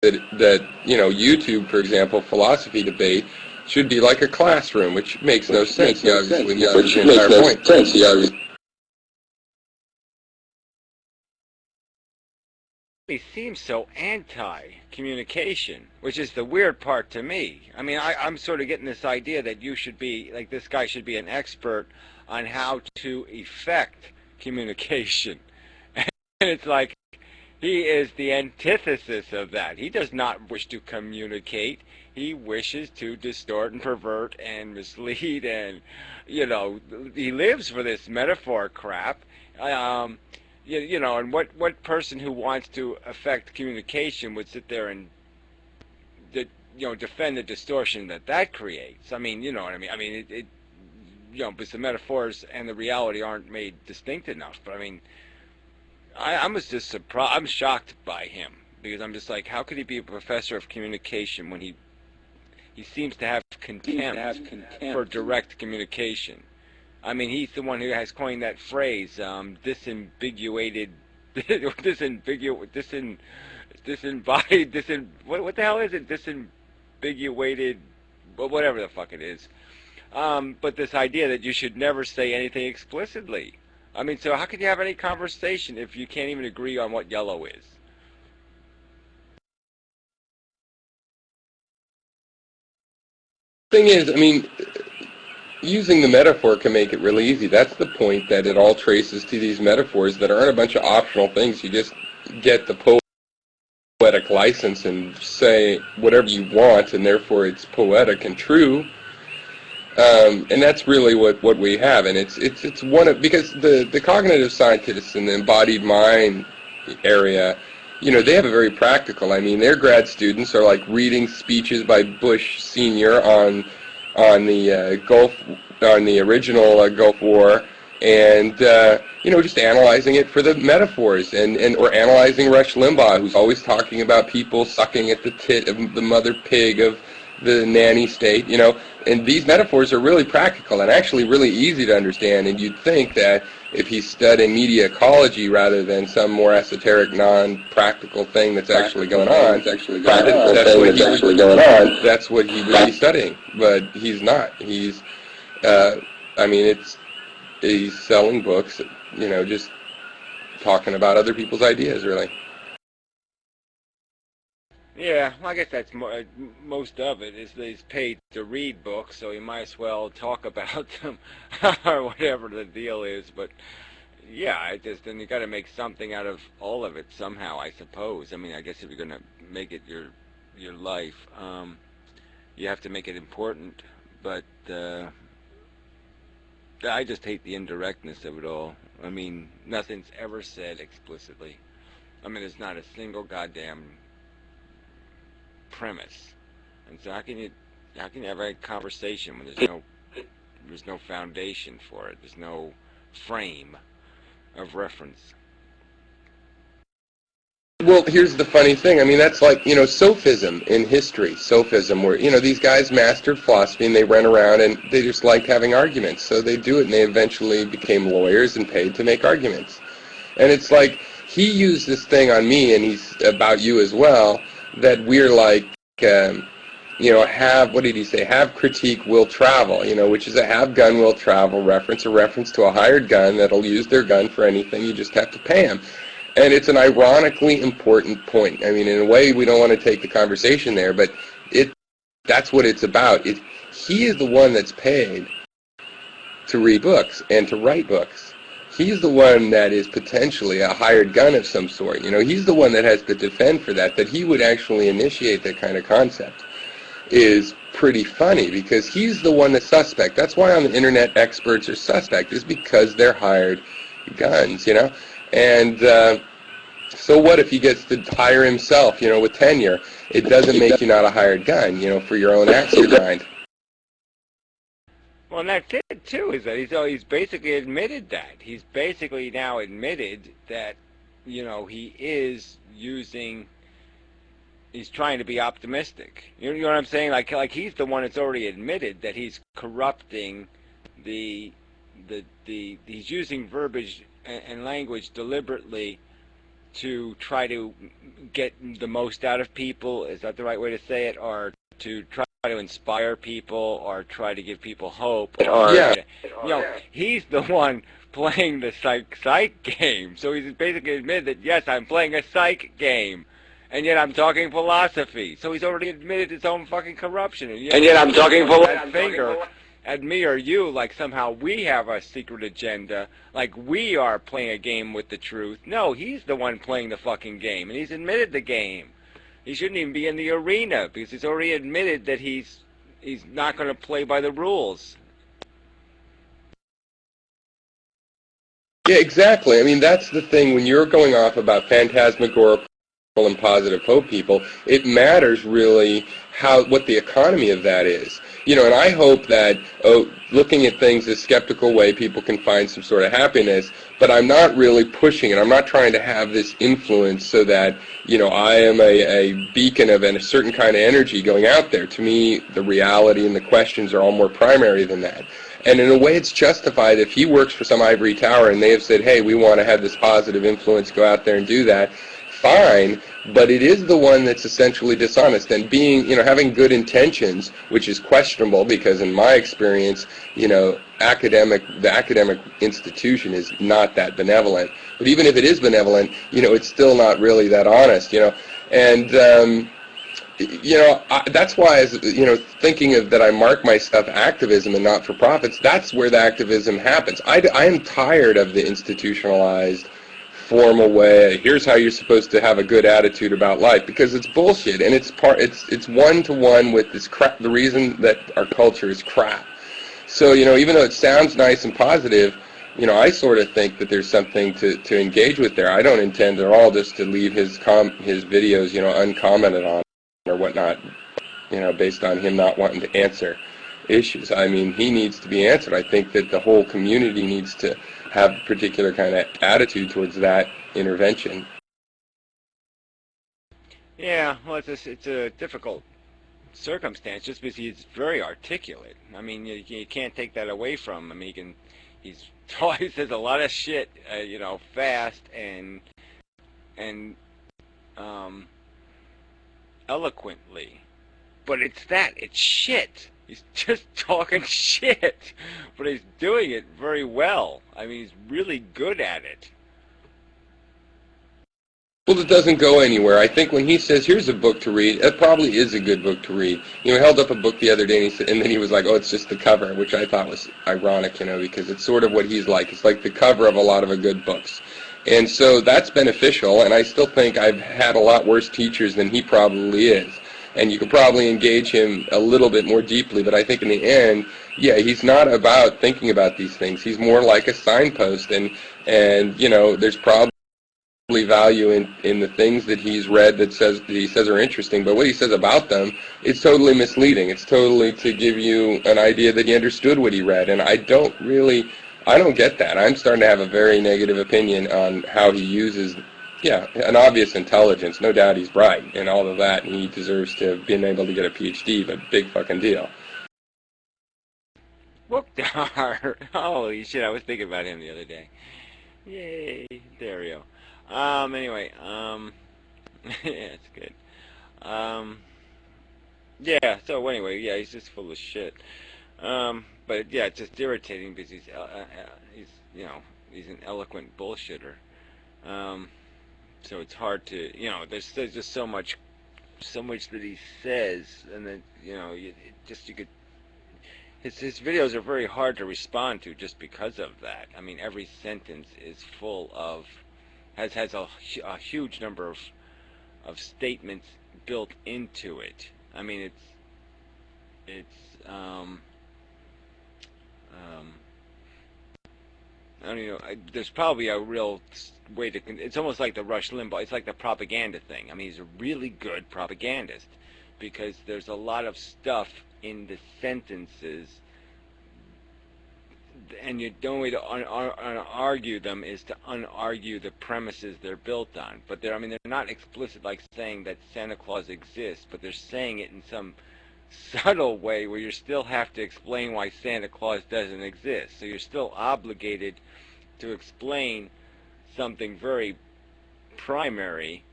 that YouTube, for example, philosophy debate should be like a classroom, which makes no sense. He obviously misses the entire point. He seems so anti-communication, which is the weird part to me. I mean, I'm sort of getting this idea that you should be, like, this guy should be an expert on how to effect communication. And it's like, he is the antithesis of that. He does not wish to communicate. He wishes to distort and pervert and mislead, and, he lives for this metaphor crap. And what person who wants to affect communication would sit there and defend the distortion that creates? I mean, you know what I mean? I mean, because the metaphors and the reality aren't made distinct enough. But I mean, I was just surprised. I'm shocked by him, because I'm just like, how could he be a professor of communication when he seems to have contempt for direct communication? I mean, he's the one who has coined that phrase, disambiguated, what the hell is it? Disambiguated, well, whatever the fuck it is. But this idea that you should never say anything explicitly. I mean, so how can you have any conversation if you can't even agree on what yellow is? Thing is, I mean, using the metaphor can make it really easy. That's the point, that it all traces to these metaphors that aren't a bunch of optional things. You just get the poetic license and say whatever you want, and therefore it's poetic and true. And that's really what we have. And it's one of, because the cognitive scientists in the embodied mind area, they have a very practical. I mean, their grad students are like reading speeches by Bush Sr. on the original Gulf War, and just analyzing it for the metaphors, or analyzing Rush Limbaugh, who's always talking about people sucking at the tit of the mother pig of the nanny state, and these metaphors are really practical and actually really easy to understand. And you'd think that if he's studying media ecology rather than some more esoteric, non-practical thing that's actually going on, that's what he would be studying. But he's not. He's, he's selling books, just talking about other people's ideas, really. Yeah, well, I guess that's most of it. He's paid to read books, so he might as well talk about them or whatever the deal is. But yeah, then you got to make something out of all of it somehow, I suppose. I mean, I guess if you're going to make it your life, you have to make it important. But I just hate the indirectness of it all. I mean, nothing's ever said explicitly. I mean, there's not a single goddamn premise. And so how can you have a conversation when there's no foundation for it? There's no frame of reference. Well, here's the funny thing. I mean, that's like, sophism in history. Sophism, where, these guys mastered philosophy and they ran around and they just liked having arguments. So they do it, and they eventually became lawyers and paid to make arguments. And it's like, he used this thing on me, and he's about you as well, that we're like, what did he say? Have critique, will travel, which is a have gun, will travel reference, a reference to a hired gun that'll use their gun for anything. You just have to pay them. And it's an ironically important point. I mean, in a way, we don't want to take the conversation there, but that's what it's about. He is the one that's paid to read books and to write books. He's the one that is potentially a hired gun of some sort. He's the one that has to defend for that he would actually initiate that kind of concept is pretty funny, because he's the one that's suspect. That's why on the internet experts are suspect, is because they're hired guns, And so what if he gets to hire himself, with tenure? It doesn't make you not a hired gun, for your own axe to grind. Well, and that's it, too, is that he's basically admitted that. He's basically now admitted that, he is he's trying to be optimistic. You know what I'm saying? Like he's the one that's already admitted that he's corrupting he's using verbiage and language deliberately to try to get the most out of people. Is that the right way to say it? Or to try to inspire people, or try to give people hope? Or Yeah. he's the one playing the psych game. So he's basically admitted that, yes, I'm playing a psych game, and yet I'm talking philosophy. So he's already admitted his own fucking corruption. And yet I'm talking philosophy. At me or you, like somehow we have a secret agenda, like we are playing a game with the truth. No, he's the one playing the fucking game, and he's admitted the game. He shouldn't even be in the arena, because he's already admitted that he's not going to play by the rules. Yeah, exactly. I mean, that's the thing. When you're going off about phantasmagorical and positive hope people, it matters really what the economy of that is. And I hope that, looking at things a skeptical way, people can find some sort of happiness, but I'm not really pushing it. I'm not trying to have this influence so that, I am a beacon of a certain kind of energy going out there. To me, the reality and the questions are all more primary than that. And in a way, it's justified if he works for some ivory tower and they have said, hey, we want to have this positive influence, go out there and do that. Fine, but it is the one that's essentially dishonest, and having good intentions, which is questionable, because in my experience, the academic institution is not that benevolent. But even if it is benevolent, it's still not really that honest, and that's why, as thinking of that, I mark myself activism and not-for-profits. That's where the activism happens. I am tired of the institutionalized, formal way. Here's how you're supposed to have a good attitude about life, because it's bullshit, and it's one-to-one with this crap. The reason that our culture is crap. So even though it sounds nice and positive, I sort of think that there's something to engage with there. I don't intend at all just to leave his videos uncommented on or whatnot, based on him not wanting to answer issues. I mean, he needs to be answered. I think that the whole community needs to have a particular kind of attitude towards that intervention. Yeah, well, it's a difficult circumstance, just because he's very articulate. I mean, you can't take that away from him. I mean, he says a lot of shit, fast and eloquently. But it's shit. He's just talking shit, but he's doing it very well. I mean, he's really good at it. Well, it doesn't go anywhere. I think when he says, here's a book to read, it probably is a good book to read. He held up a book the other day, and then he was like, oh, it's just the cover, which I thought was ironic, because it's sort of what he's like. It's like the cover of a lot of good books. And so that's beneficial, and I still think I've had a lot worse teachers than he probably is. And you could probably engage him a little bit more deeply, but I think in the end, yeah, he's not about thinking about these things. He's more like a signpost, and there's probably value in the things that he's read that he says are interesting, but what he says about them, it's totally misleading. It's totally to give you an idea that he understood what he read, and I don't get that. I'm starting to have a very negative opinion on how he uses, an obvious intelligence. No doubt he's bright and all of that, and he deserves to have been able to get a PhD, but big fucking deal. Whoop-dar! Holy shit, I was thinking about him the other day. Yay, Dario. Anyway, yeah, it's good. Yeah, so anyway, yeah, he's just full of shit. But yeah, it's just irritating because he's an eloquent bullshitter. So it's hard to, there's just so much that he says, and then, his videos are very hard to respond to just because of that. I mean, every sentence is full of, has a huge number of statements built into it. I mean, I don't know. There's probably a real way to. It's almost like the Rush Limbaugh. It's like the propaganda thing. I mean, he's a really good propagandist because there's a lot of stuff in the sentences, and the only way to argue them is to unargue the premises they're built on. But they're not explicit, like saying that Santa Claus exists, but they're saying it in some subtle way where you still have to explain why Santa Claus doesn't exist. So you're still obligated to explain something very primary